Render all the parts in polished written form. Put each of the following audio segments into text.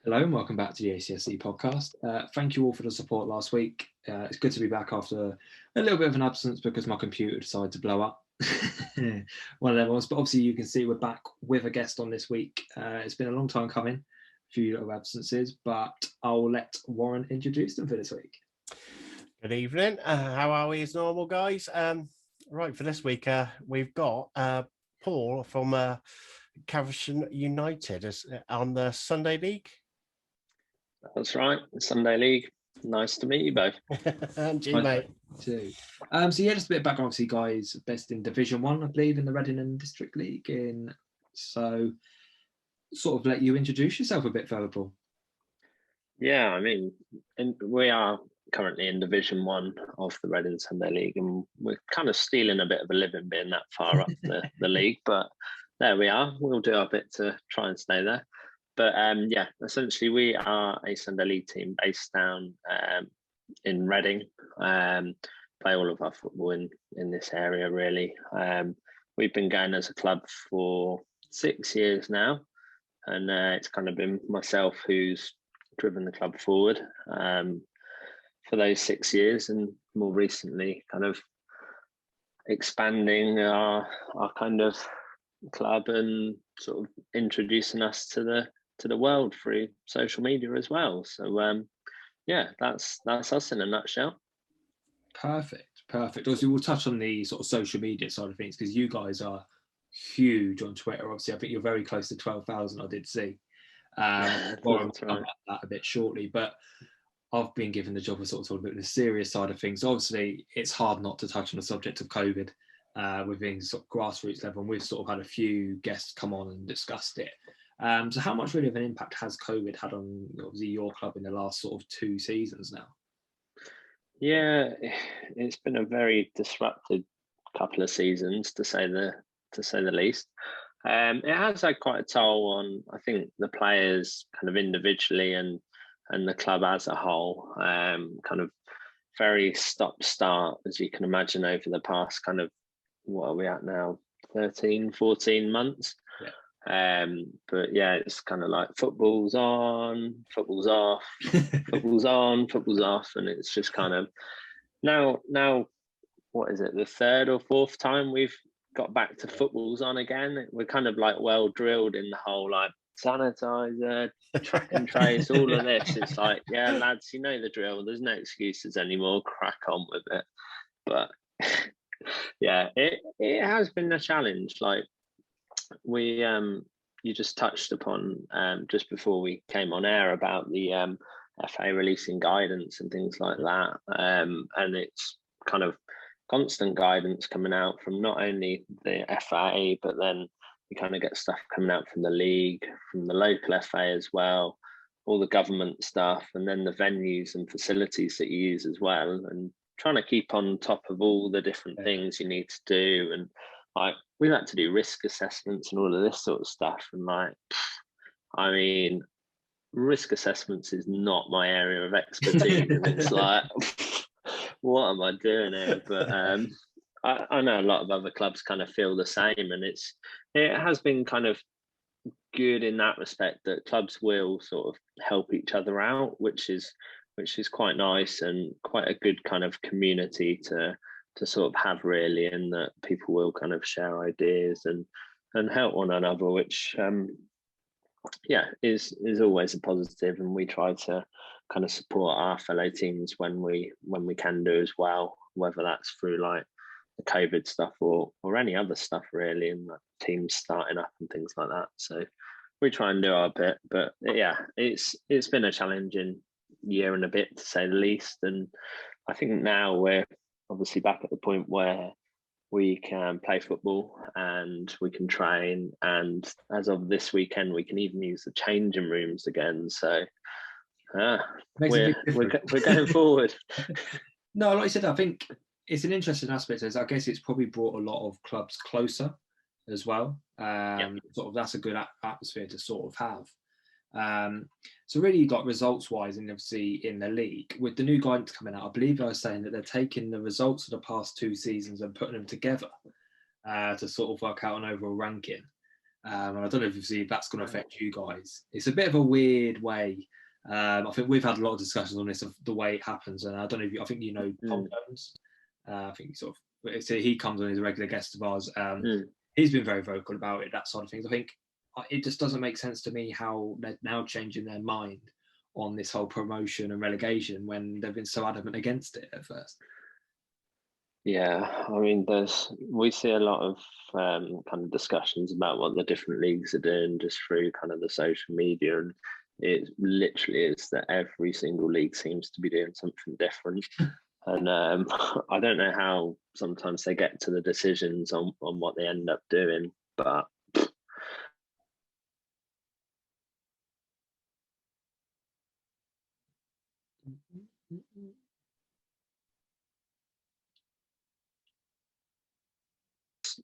Hello and welcome back to the ACSC podcast. Thank you all for the support last week. It's good to be back after a little bit of an absence because my computer decided to blow up. One of them ones, but obviously you can see we're back with a guest on this week. It's been a long time coming, a few little absences, but I'll let Warren introduce them for this week. Good evening. How are we as normal, guys? Right, for this week, we've got Paul from Caversham United on the Sunday League. That's right, Sunday League. Nice to meet you both. And you, mate. Too. So yeah, just a bit of background. Obviously, guys, best in Division 1, I believe, in the Reading and District League. So sort of let you introduce yourself a bit further, Paul. Yeah, I mean, we are currently in Division 1 of the Reading Sunday League, and we're kind of stealing a bit of a living being that far up the league, but there we are. We'll do our bit to try and stay there. But yeah, essentially we are a Sunday League team based down in Reading. Play all of our football in this area, really. We've been going as a club for 6 years now, and it's kind of been myself who's driven the club forward for those 6 years, and more recently kind of expanding our kind of club and sort of introducing us to the world through social media as well. So yeah, that's us in a nutshell. Perfect. Obviously, we'll touch on the sort of social media side of things because you guys are huge on Twitter. Obviously, I think you're very close to 12,000. I did see. We'll talk about that a bit shortly, but I've been given the job of sort of the serious side of things. Obviously, it's hard not to touch on the subject of COVID within sort of grassroots level, and we've sort of had a few guests come on and discussed it. So how much really of an impact has COVID had on obviously your club in the last sort of 2 seasons now? Yeah, it's been a very disrupted couple of seasons to say the least. It has had quite a toll on, I think, the players kind of individually and the club as a whole. Kind of very stop-start, as you can imagine, over the past kind of, what are we at now, 13, 14 months. But yeah, it's kind of like football's on, football's off, football's on, football's off, and it's just kind of now what is it, the 3rd or 4th time we've got back to football's on again. We're kind of like well drilled in the whole like sanitizer, track and trace, all of this. It's like, yeah, lads, you know the drill. There's no excuses anymore. Crack on with it. But yeah, it has been a challenge. Like we you just touched upon just before we came on air about the FA releasing guidance and things like that, and it's kind of constant guidance coming out from not only the FA, but then you kind of get stuff coming out from the league, from the local FA as well, all the government stuff, and then the venues and facilities that you use as well, and trying to keep on top of all the different things you need to do. And like we've had to do risk assessments and all of this sort of stuff, and like, I mean, risk assessments is not my area of expertise. And it's like, what am I doing here? But I know a lot of other clubs kind of feel the same, and it has been kind of good in that respect that clubs will sort of help each other out, which is quite nice and quite a good kind of community to sort of have, really, and that people will kind of share ideas and help one another, which yeah, is always a positive, and we try to kind of support our fellow teams when we can do as well, whether that's through like the COVID stuff or any other stuff, really, and like teams starting up and things like that. So we try and do our bit. But yeah, it's been a challenging year and a bit, to say the least, and I think now we're obviously back at the point where we can play football and we can train, and as of this weekend we can even use the changing rooms again. So we're going forward. No, like I said, I think it's an interesting aspect, as I guess it's probably brought a lot of clubs closer as well. Sort of that's a good atmosphere to sort of have. So really, like results wise, and obviously in the league with the new guidance coming out, I believe I was saying that they're taking the results of the past 2 seasons and putting them together to sort of work out an overall ranking. And I don't know if you've seen if that's going to affect you guys. It's a bit of a weird way. I think we've had a lot of discussions on this of the way it happens, and I don't know if I think you know Tom Jones. I think he comes on as a regular guest of ours. He's been very vocal about it, that sort of things. I think it just doesn't make sense to me how they're now changing their mind on this whole promotion and relegation when they've been so adamant against it at first. Yeah, I mean, we see a lot of kind of discussions about what the different leagues are doing just through kind of the social media, and it literally is that every single league seems to be doing something different. And I don't know how sometimes they get to the decisions on what they end up doing, but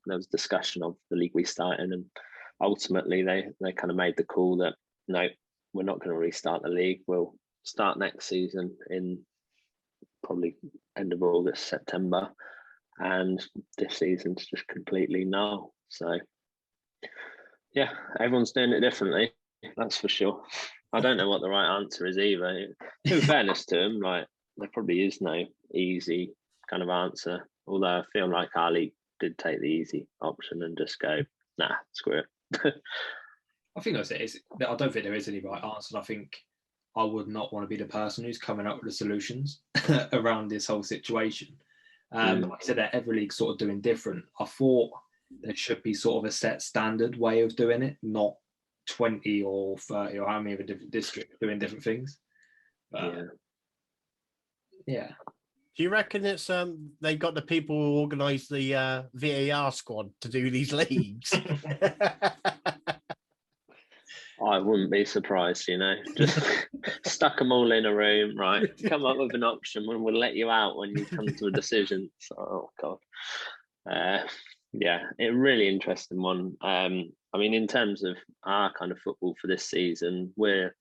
there was discussion of the league restarting, and ultimately they kind of made the call that no, we're not going to restart the league. We'll start next season in probably end of August, September, and this season's just completely null. So yeah, everyone's doing it differently, that's for sure. I don't know what the right answer is either. In fairness to them, like there probably is no easy kind of answer, although I feel like our league did take the easy option and just go, nah, screw it. I think that's it. I don't think there is any right answer. I think I would not want to be the person who's coming up with the solutions around this whole situation. Like I said, every league's sort of doing different. I thought there should be sort of a set standard way of doing it, not 20 or 30 or how many of a different district doing different things. Yeah. Do you reckon it's they got the people who organise the VAR squad to do these leagues? I wouldn't be surprised, just stuck them all in a room, right? Come up with an option and we'll let you out when you come to a decision. So, oh God. Yeah, a really interesting one. I mean, in terms of our kind of football for this season, we're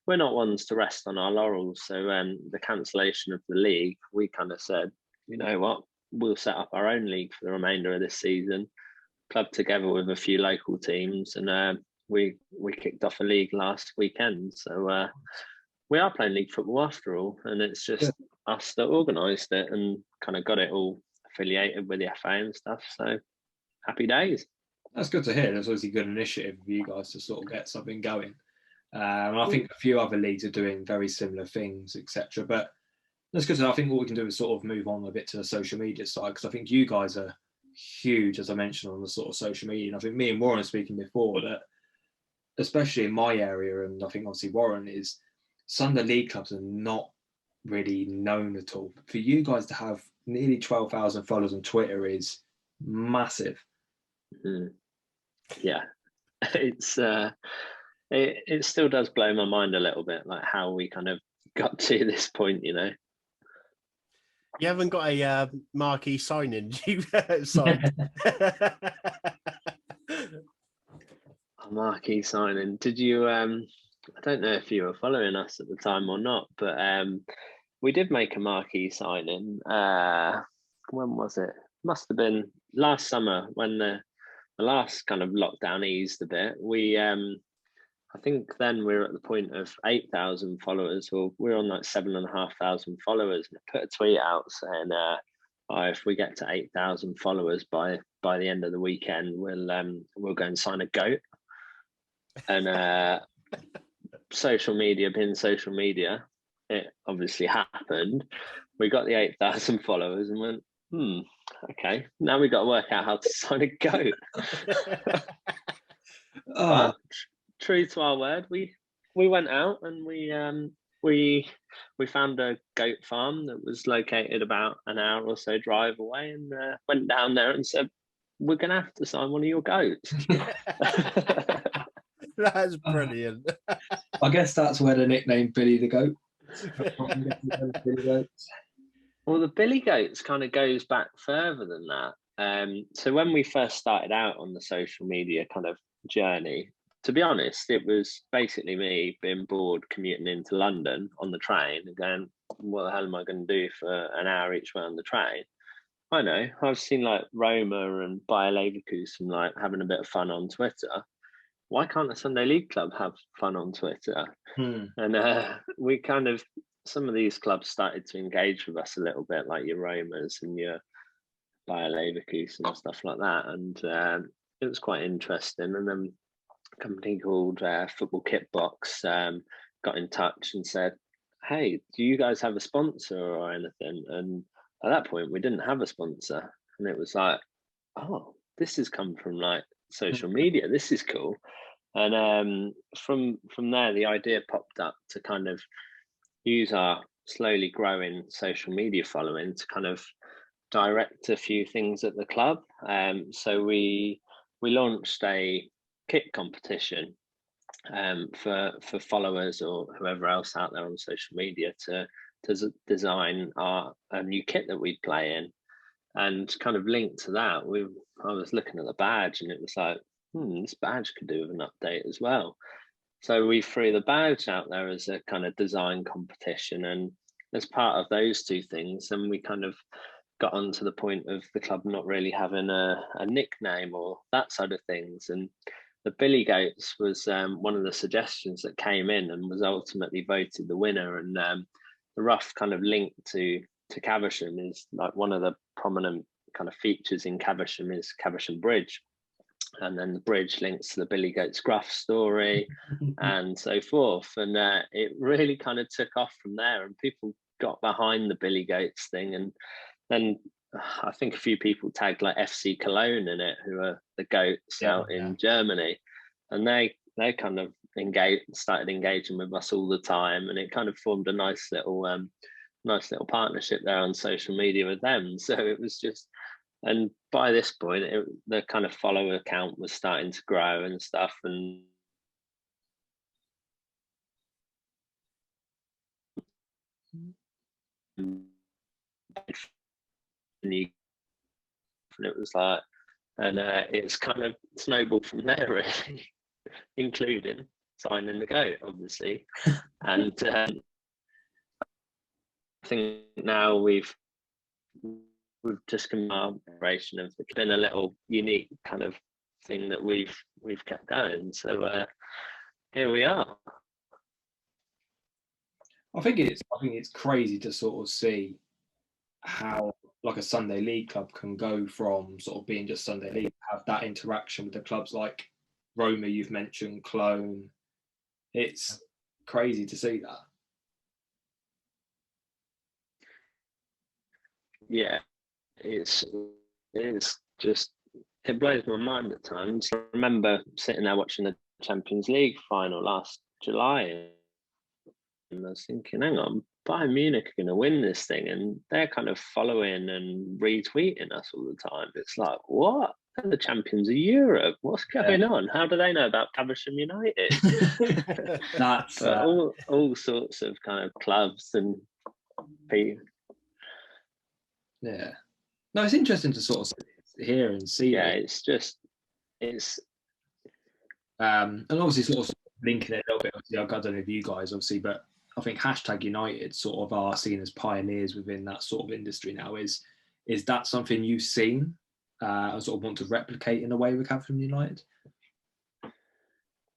not ones to rest on our laurels. So the cancellation of the league, we kind of said, you know what, we'll set up our own league for the remainder of this season, club together with a few local teams, and we kicked off a league last weekend. So we are playing league football after all, and it's just us that organised it and kind of got it all affiliated with the FA and stuff. So happy days. That's good to hear. That's obviously a good initiative for you guys to sort of get something going. And I think a few other leagues are doing very similar things, etc. But that's good to know. I think what we can do is sort of move on a bit to the social media side, because I think you guys are huge, as I mentioned, on the sort of social media. And I think me and Warren speaking before that, especially in my area, and I think obviously Warren, is some of the league clubs are not really known at all. For you guys to have nearly 12,000 followers on Twitter is massive. Yeah, it's it still does blow my mind a little bit, like how we kind of got to this point. You haven't got a marquee signing. You've signed. A marquee signing. Did you? I don't know if you were following us at the time or not, but we did make a marquee signing. When was it? Must have been last summer when the last kind of lockdown eased a bit. We I think then we were at the point of 8,000 followers, or we were on like 7,500 followers. And I put a tweet out saying, if we get to 8,000 followers by the end of the weekend, we'll go and sign a goat. And social media being social media, it obviously happened. We got the 8,000 followers and went, okay, now we got to work out how to sign a goat. But true to our word, we went out and we found a goat farm that was located about an hour or so drive away, and went down there and said, we're gonna have to sign one of your goats. That's brilliant. I guess that's where the nickname Billy the Goat. Well, the Billy Goats kind of goes back further than that. So when we first started out on the social media kind of journey, to be honest, it was basically me being bored commuting into London on the train and going, what the hell am I going to do for an hour each way on the train? I know, I've seen like Roma and Bayer Leverkusen like having a bit of fun on Twitter. why can't a Sunday League club have fun on Twitter? And we kind of, some of these clubs started to engage with us a little bit, like your Romas and your Bayer Leverkusen and stuff like that. And it was quite interesting. And then a company called Football Kitbox got in touch and said, hey, do you guys have a sponsor or anything? And at that point, we didn't have a sponsor. And it was like, oh, this has come from like social media. This is cool. And from there, the idea popped up to kind of use our slowly growing social media following to kind of direct a few things at the club. So we launched a kit competition for followers or whoever else out there on social media to design a new kit that we'd play in. And kind of linked to that, I was looking at the badge and it was like, this badge could do with an update as well. So we threw the badge out there as a kind of design competition. And as part of those two things, then we kind of got on to the point of the club not really having a nickname or that side of things. And the Billy Goats was one of the suggestions that came in and was ultimately voted the winner. And the rough kind of link to Caversham is like one of the prominent kind of features in Caversham is Caversham Bridge. And then the bridge links to the Billy Goats Gruff story and so forth. And it really kind of took off from there and people got behind the Billy Goats thing. And then I think a few people tagged like FC Cologne in it, who are the goats out in Germany. And they kind of started engaging with us all the time. And it kind of formed a nice little partnership there on social media with them. So it was just, and by this point, the kind of follower account was starting to grow and stuff. And it was like, and it's kind of snowballed from there, really, including signing the goat, obviously. And I think now we've just come our operation of it's been a little unique kind of thing that we've kept going. So here we are. I think it's crazy to sort of see how like a Sunday League club can go from sort of being just Sunday League, have that interaction with the clubs like Roma, you've mentioned, Cologne. It's crazy to see that. Yeah, it's just, it blows my mind at times. I remember sitting there watching the Champions League final last July and I was thinking, hang on, Bayern Munich are going to win this thing, and they're kind of following and retweeting us all the time. It's like, what? They're the champions of Europe. What's going on? How do they know about Caversham United? That's all sorts of kind of clubs and people. Yeah. No, it's interesting to sort of hear and see. Yeah, it. it's and obviously sort of linking it a little bit. Obviously, I don't know if you guys obviously, but I think #United sort of are seen as pioneers within that sort of industry now. Is that something you've seen and sort of want to replicate in a way with Caversham United?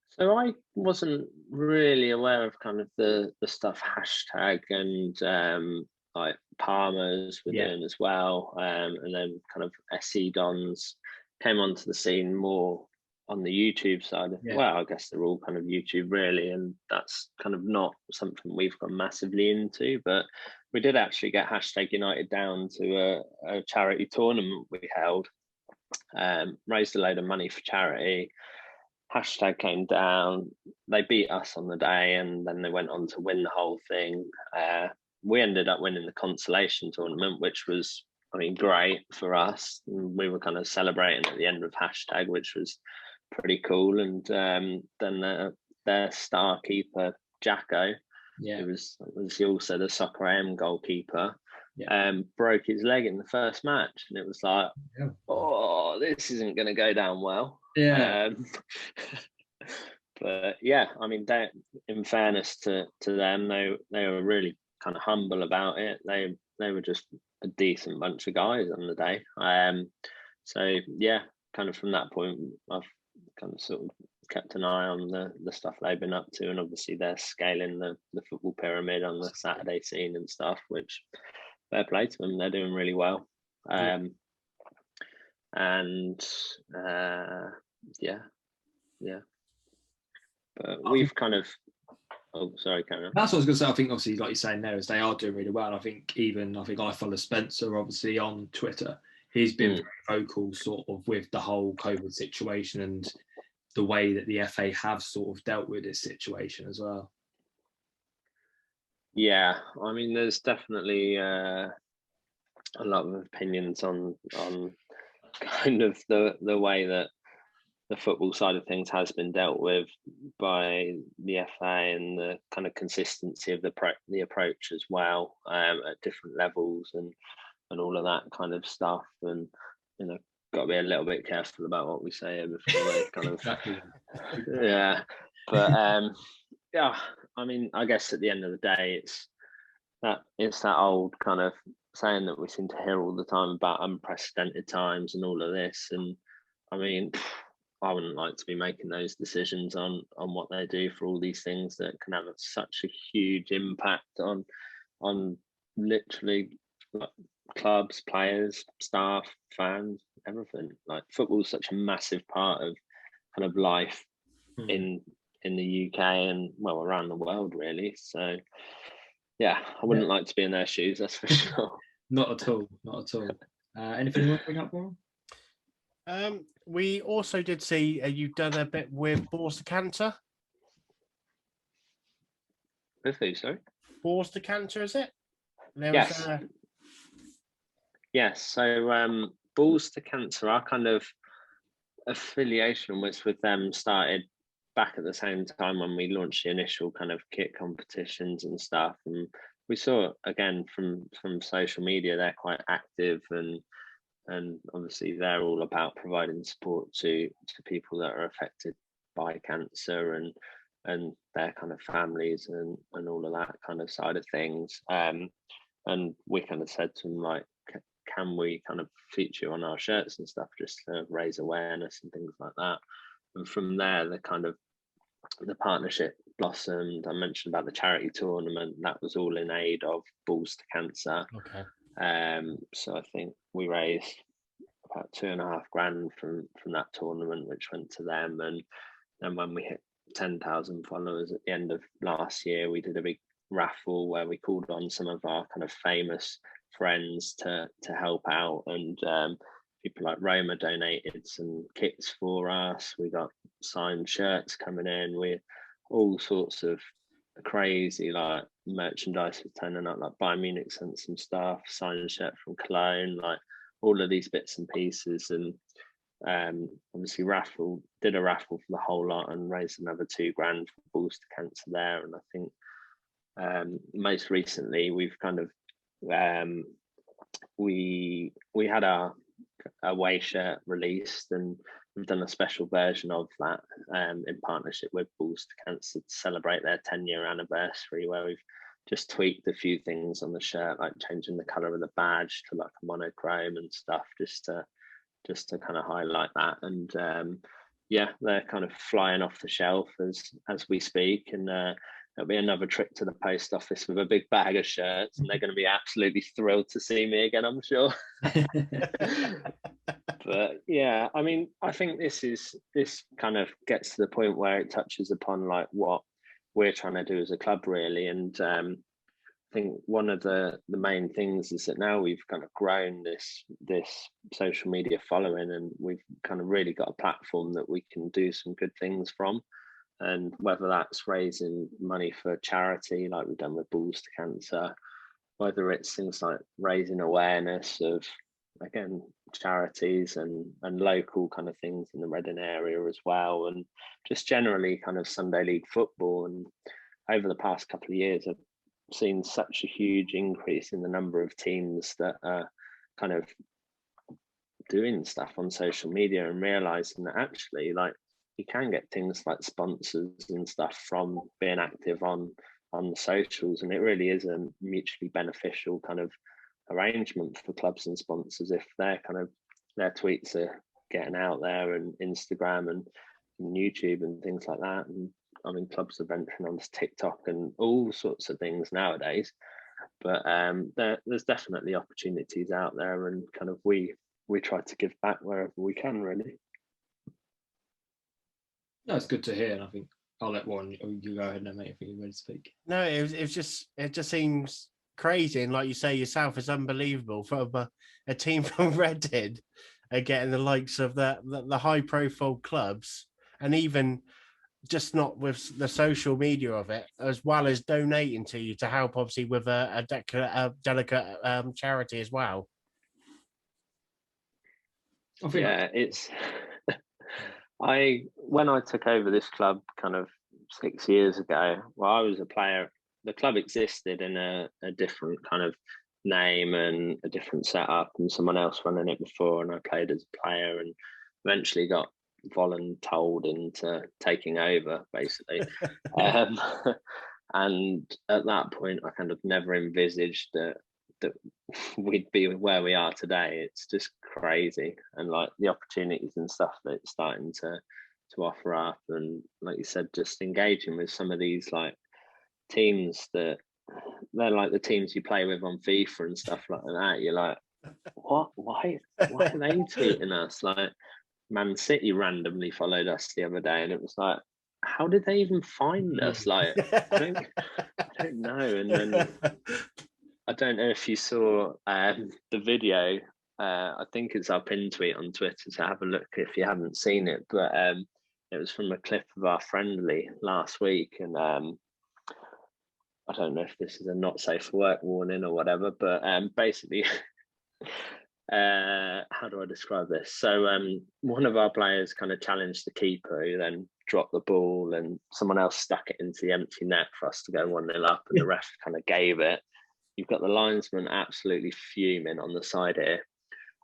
So I wasn't really aware of kind of the stuff hashtag and like Palmer's were doing as well, and then kind of SE Dons came onto the scene more on the YouTube side. Well, I guess they're all kind of YouTube really, and that's kind of not something we've gone massively into, but we did actually get #United down to a charity tournament we held, raised a load of money for charity. Hashtag came down, they beat us on the day, and then they went on to win the whole thing. We ended up winning the consolation tournament, which was, I mean, great for us. We were kind of celebrating at the end of hashtag, which was pretty cool. And then their star keeper, Jacko, who was also the Soccer AM goalkeeper, broke his leg in the first match. And it was like, oh, this isn't going to go down well. But yeah, I mean, in fairness to them, they were really kind of humble about it. They were just a decent bunch of guys on the day. So yeah, kind of from that point, I've kind of sort of kept an eye on the stuff they've been up to, and obviously they're scaling the football pyramid on the Saturday scene and stuff, which fair play to them. They're doing really well. But we've kind of. Oh, sorry, Karen. That's what I was going to say. I think obviously, like you're saying there, is they are doing really well. And I think I follow Spencer obviously on Twitter. He's been very vocal, sort of, with the whole COVID situation and the way that the FA have sort of dealt with this situation as well. Yeah, I mean, there's definitely a lot of opinions on kind of the way that the football side of things has been dealt with by the FA, and the kind of consistency of the approach as well, at different levels and all of that kind of stuff. And got to be a little bit careful about what we say here before they kind of yeah. But yeah, I mean, I guess at the end of the day, it's that old kind of saying that we seem to hear all the time about unprecedented times and all of this. And I mean, I wouldn't like to be making those decisions on what they do for all these things that can have such a huge impact on literally, like, clubs, players, staff, fans, everything. Like, football is such a massive part of kind of life in the UK and, well, around the world, really. So yeah, I wouldn't like to be in their shoes, that's for sure. Not at all. Anything you want to bring up, Warren? We also did see you've done a bit with Balls to Canter. With who, sorry? Balls to Canter, is it? Yes. Yes. So Balls to Cancer, our kind of affiliation was with them started back at the same time when we launched the initial kind of kit competitions and stuff. And we saw, again, from social media, they're quite active, and obviously they're all about providing support to people that are affected by cancer and their kind of families and all of that kind of side of things. And we kind of said to them, like, can we kind of feature on our shirts and stuff just to raise awareness and things like that? And from there, the partnership blossomed. I mentioned about the charity tournament. That was all in aid of Balls to Cancer. Okay. So I think we raised about $2,500 from that tournament, which went to them. And then when we hit 10,000 followers at the end of last year, we did a big raffle where we called on some of our kind of famous friends to help out, and people like Roma donated some kits for us. We got signed shirts coming in with all sorts of crazy, like, merchandise was turning up. Like, Bayern Munich sent some stuff, signed shirt from Cologne, like all of these bits and pieces. And obviously did a raffle for the whole lot and raised another $2,000 for Balls to Cancer there. And I think most recently we've kind of we had our away shirt released, and we've done a special version of that in partnership with Balls to Cancer to celebrate their 10-year anniversary, where we've just tweaked a few things on the shirt, like changing the color of the badge to like a monochrome and stuff, just to kind of highlight that. And yeah, they're kind of flying off the shelf as we speak, and there'll be another trip to the post office with a big bag of shirts, and they're going to be absolutely thrilled to see me again, I'm sure. But yeah, I mean, I think this kind of gets to the point where it touches upon like what we're trying to do as a club, really. And I think one of the main things is that now we've kind of grown this social media following, and we've kind of really got a platform that we can do some good things from. And whether that's raising money for charity, like we've done with Balls to Cancer, whether it's things like raising awareness of, again, charities and local kind of things in the Reading area as well, and just generally kind of Sunday League football. And over the past couple of years, I've seen such a huge increase in the number of teams that are kind of doing stuff on social media and realizing that actually, like, you can get things like sponsors and stuff from being active on the socials, and it really is a mutually beneficial kind of arrangement for clubs and sponsors if their tweets are getting out there, and Instagram and YouTube and things like that. And I mean, clubs are venturing onto TikTok and all sorts of things nowadays. But there's definitely opportunities out there, and kind of we try to give back wherever we can, really. No, it's good to hear, and I think I'll let Warren, you go ahead now, mate, if you're ready to speak. No, it just seems crazy, and like you say yourself, it's unbelievable from a team from Reading are getting the likes of the high profile clubs, and even just not with the social media of it, as well as donating to you to help, obviously, with a delicate charity as well. Yeah, it's when I took over this club kind of 6 years ago, well, I was a player. The club existed in a different kind of name and a different setup, and someone else running it before, and I played as a player and eventually got voluntold into taking over, basically. And at that point, I kind of never envisaged that we'd be where we are today. It's just crazy, and like the opportunities and stuff that it's starting to offer up, and like you said, just engaging with some of these like teams that they're like the teams you play with on FIFA and stuff like that. You're like, what? Why are they tweeting us? Like, Man City randomly followed us the other day, and it was like, how did they even find us? Like, I don't know. And then I don't know if you saw the video. I think it's our pin tweet on Twitter, so have a look if you haven't seen it. But it was from a clip of our friendly last week, and I don't know if this is a not safe for work warning or whatever, but basically, how do I describe this? So one of our players kind of challenged the keeper, who then dropped the ball, and someone else stuck it into the empty net for us to go 1-0 up, and the ref kind of gave it. You've got the linesman absolutely fuming on the side here,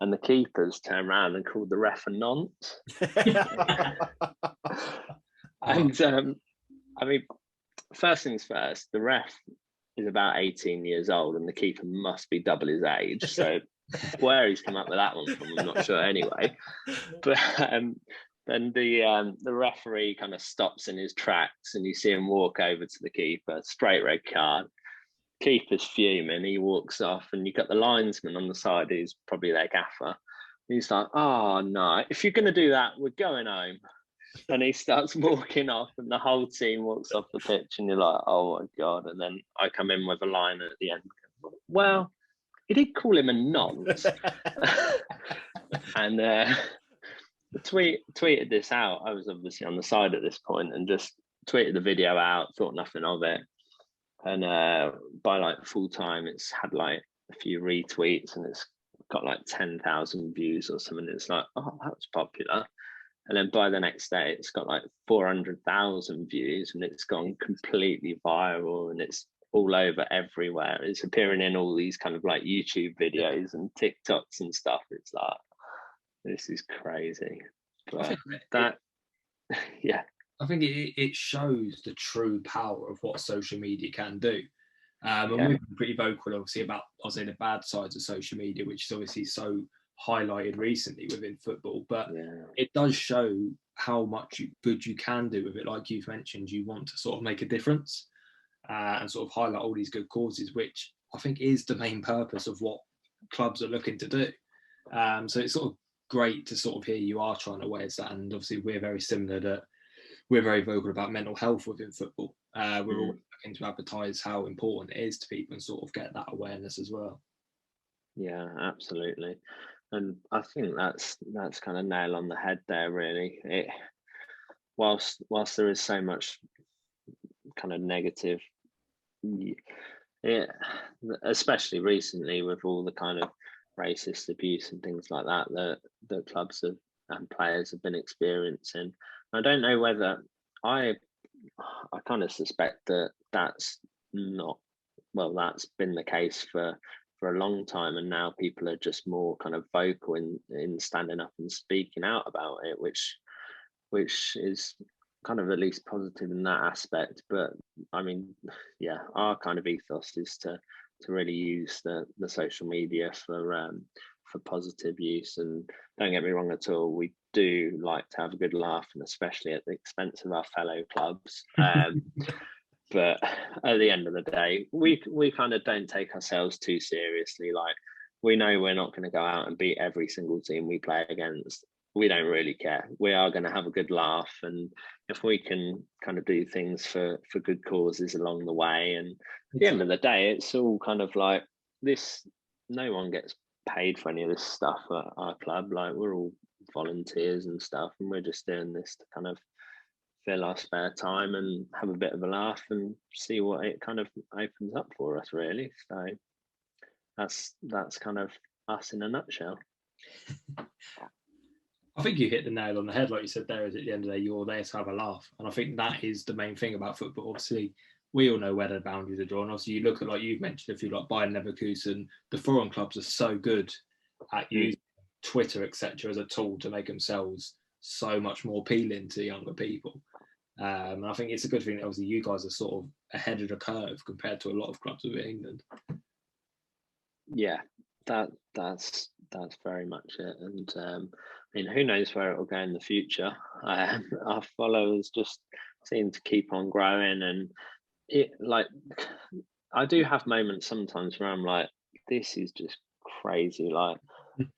and the keepers turned around and called the ref a nonce. And I mean, first things first, the ref is about 18 years old, and the keeper must be double his age. So where he's come up with that one from, I'm not sure anyway. But then the referee kind of stops in his tracks, and you see him walk over to the keeper, straight red card. Keeper's fuming, he walks off, and you've got the linesman on the side who's probably their gaffer. He's like, oh no, if you're going to do that, we're going home. And he starts walking off, and the whole team walks off the pitch, and you're like, oh my God. And then I come in with a line at the end. Well, he did call him a nonce. And tweeted this out. I was obviously on the side at this point, and just tweeted the video out, thought nothing of it. And by like full time, it's had like a few retweets, and it's got like 10,000 views or something. It's like, oh, that was popular. And then by the next day, it's got like 400,000 views, and it's gone completely viral, and it's all over everywhere. It's appearing in all these kind of like YouTube videos and TikToks and stuff. It's like, this is crazy. But yeah. I think it shows the true power of what social media can do. And we've been pretty vocal, obviously, about, I'll say, the bad sides of social media, which is obviously so highlighted recently within football. But it does show how much good you can do with it. Like you've mentioned, you want to sort of make a difference and sort of highlight all these good causes, which I think is the main purpose of what clubs are looking to do. So it's sort of great to sort of hear you are trying to raise that. And obviously, we're very similar that we're very vocal about mental health within football. We're all looking to advertise how important it is to people and sort of get that awareness as well. Yeah, absolutely. And I think that's kind of nail on the head there, really. Whilst there is so much kind of negative, especially recently with all the kind of racist abuse and things like that that clubs and players have been experiencing. I don't know whether I kind of suspect that that's been the case for a long time, and now people are just more kind of vocal in standing up and speaking out about it, which is kind of at least positive in that aspect. But I mean, yeah, our kind of ethos is to really use the social media for for positive use. And don't get me wrong at all, we do like to have a good laugh, and especially at the expense of our fellow clubs. But at the end of the day, we kind of don't take ourselves too seriously. Like, we know we're not going to go out and beat every single team we play against. We don't really care. We are going to have a good laugh, and if we can kind of do things for good causes along the way, and at the end of the day, it's all kind of like this. No one gets paid for any of this stuff at our club. Like, we're all volunteers and stuff, and we're just doing this to kind of fill our spare time and have a bit of a laugh and see what it kind of opens up for us, really. So that's kind of us in a nutshell. I think you hit the nail on the head, like you said there, is at the end of the day, you're there to have a laugh. And I think that is the main thing about football. Obviously, we all know where the boundaries are drawn. Obviously, you look at, like you've mentioned, if you like Bayern Leverkusen, the foreign clubs are so good at using Twitter, etc., as a tool to make themselves so much more appealing to younger people. And I think it's a good thing that obviously you guys are sort of ahead of the curve compared to a lot of clubs within England. Yeah, that's very much it. And I mean, who knows where it will go in the future. Our followers just seem to keep on growing, and it, like, I do have moments sometimes where I'm like, this is just crazy. Like,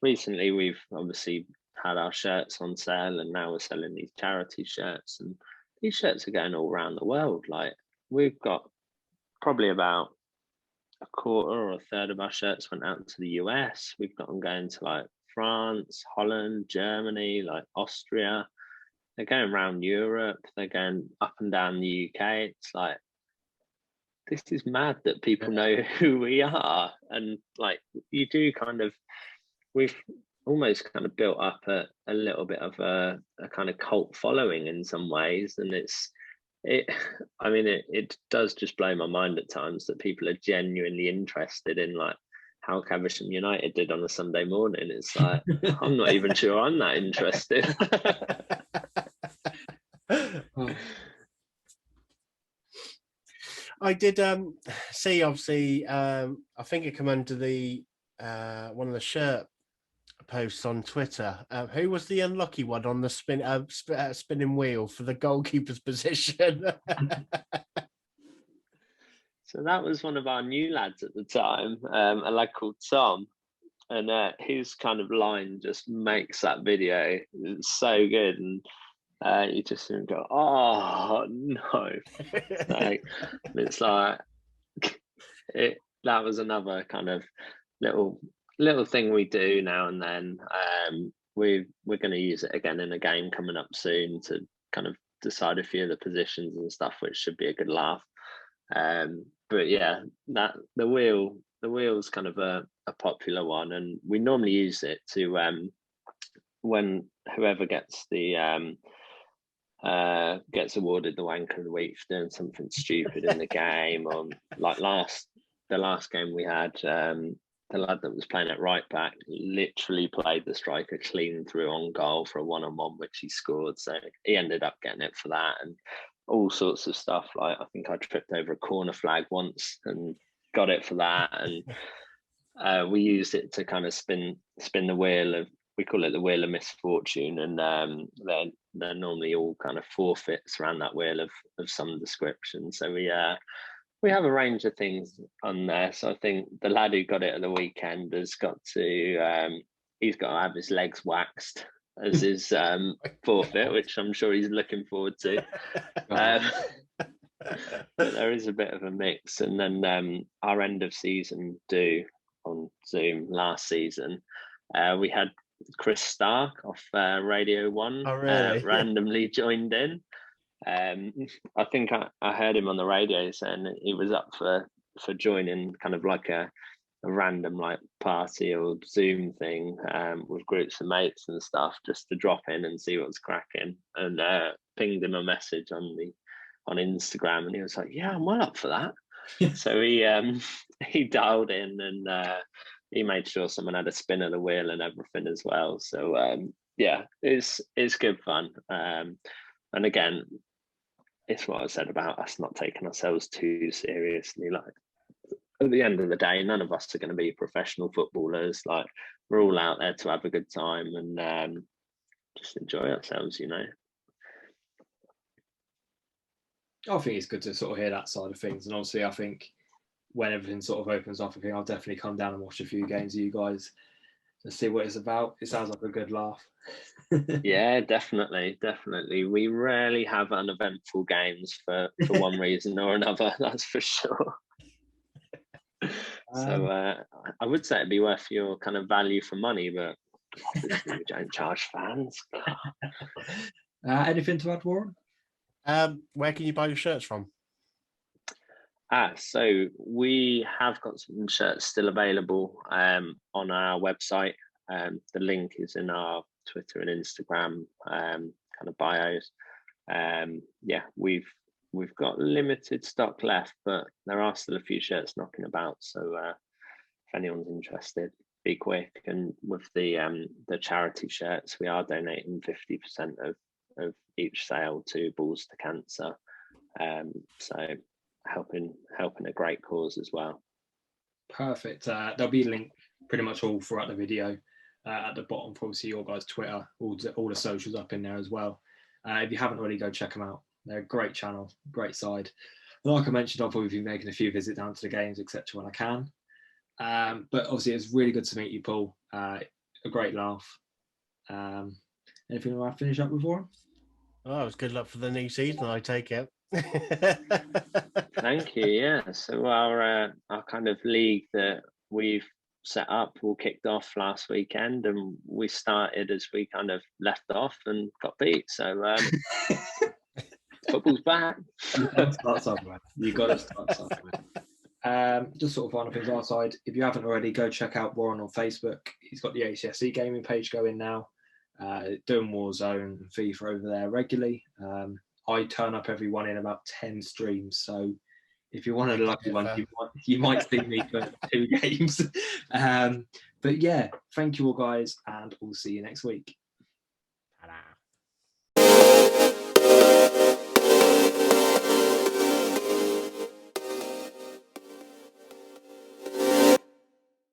recently we've obviously had our shirts on sale, and now we're selling these charity shirts, and these shirts are going all around the world. Like, we've got probably about a quarter or a third of our shirts went out to the US. We've got them going to like France, Holland, Germany, like Austria. They're going around Europe. They're going up and down the UK. It's like, this is mad that people know who we are. And like, you do kind of, we've almost kind of built up a little bit of a kind of cult following in some ways. And it does just blow my mind at times that people are genuinely interested in like how Caversham United did on a Sunday morning. It's like, I'm not even sure I'm that interested. I did see, obviously, I think it came under the one of the shirt posts on Twitter. Who was the unlucky one on the spinning wheel for the goalkeeper's position? So that was one of our new lads at the time, a lad called Tom, and his kind of line just makes that video. It's so good, and you just go, oh no! It's like that was another kind of little thing we do now and then. We're going to use it again in a game coming up soon to kind of decide a few of the positions and stuff, which should be a good laugh. But yeah, that the wheel's kind of a popular one, and we normally use it to when whoever gets the gets awarded the wanker of the week for doing something stupid in the game, or like the last game we had, the lad that was playing at right back literally played the striker clean through on goal for a one-on-one, which he scored. So he ended up getting it for that, and all sorts of stuff. Like, I think I tripped over a corner flag once and got it for that. And we used it to kind of spin the wheel of, we call it the wheel of misfortune. And they're normally all kind of forfeits around that wheel of some description. So we have a range of things on there. So I think the lad who got it at the weekend has got to, he's got to have his legs waxed as his forfeit, which I'm sure he's looking forward to. But there is a bit of a mix. And then our end of season do on Zoom last season, we had Chris Stark off Radio 1 randomly joined in. I think I heard him on the radio saying he was up for joining kind of like a random like party or Zoom thing with groups of mates and stuff, just to drop in and see what's cracking, and pinged him a message on Instagram, and he was like, yeah, I'm well up for that. So he dialed in, and he made sure someone had a spin of the wheel and everything as well. So yeah, it's good fun. And again, it's what I said about us not taking ourselves too seriously. Like, at the end of the day, none of us are going to be professional footballers. Like, we're all out there to have a good time and just enjoy ourselves, I think it's good to sort of hear that side of things, and obviously I think when everything sort of opens up, I think I'll definitely come down and watch a few games of you guys and see what it's about. It sounds like a good laugh. Yeah, definitely. We rarely have uneventful games for one reason or another, that's for sure. So I would say it'd be worth your kind of value for money, but obviously we don't charge fans. Anything to add, Warren? Where can you buy your shirts from? So we have got some shirts still available on our website. The link is in our Twitter and Instagram kind of bios. Yeah, we've got limited stock left, but there are still a few shirts knocking about. So if anyone's interested, be quick. And with the charity shirts, we are donating 50% of each sale to Balls to Cancer. So helping a great cause as well. Perfect. There'll be a link pretty much all throughout the video at the bottom for obviously your guys' Twitter, all the socials up in there as well. If you haven't already, go check them out. They're a great channel, great side. Like I mentioned, I'll probably be making a few visits down to the games, etc. when I can. But obviously, it's really good to meet you, Paul. A great laugh. Anything you want to finish up with, Warren? Oh, it was good luck for the new season, I take it. Thank you. Yeah. So our kind of league that we've set up all kicked off last weekend, and we started as we kind of left off and got beat. So football's back. You've got to start somewhere. Just sort of final things our side. If you haven't already, go check out Warren on Facebook. He's got the ACSC gaming page going now. Doing Warzone and FIFA over there regularly. I turn up every one in about 10 streams. So if you're one of the lucky ones, you might see me for 2 games. But yeah, thank you all guys, and we'll see you next week.